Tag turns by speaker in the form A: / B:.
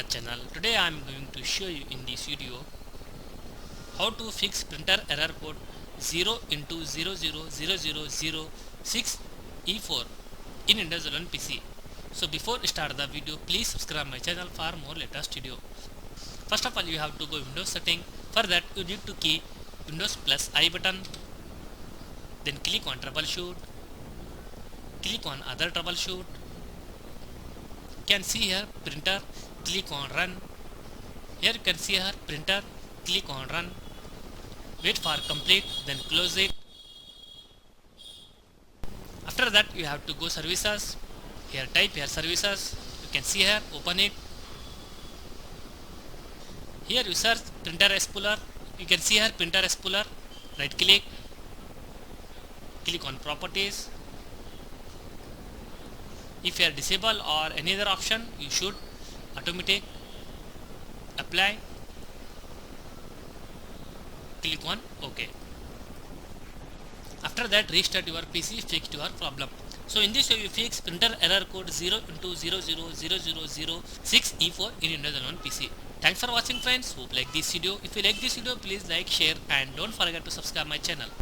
A: channel. Today I am going to show you in this video how to fix printer error code 0x000006e4 in Windows 11 PC. So before start the video, please subscribe my channel for more latest video. First of all, you have to go Windows setting. For that you need to key Windows plus I button, then click on troubleshoot, click on other troubleshoot. You can see here printer, click on run. Here you can see here printer, click on run. Wait for complete, then close it. After that you have to go services. Here type here services. You can see here, open it. Here you search printer spooler. You can see here printer spooler. Right click, click on properties. If you are disable or any other option, you should automatic apply. Click on OK. After that restart your PC, fix your problem. So in this way you fix printer error code 0x000006e4 in Windows 11 PC. Thanks for watching friends. Hope like this video. If you like this video, please like, share and don't forget to subscribe my channel.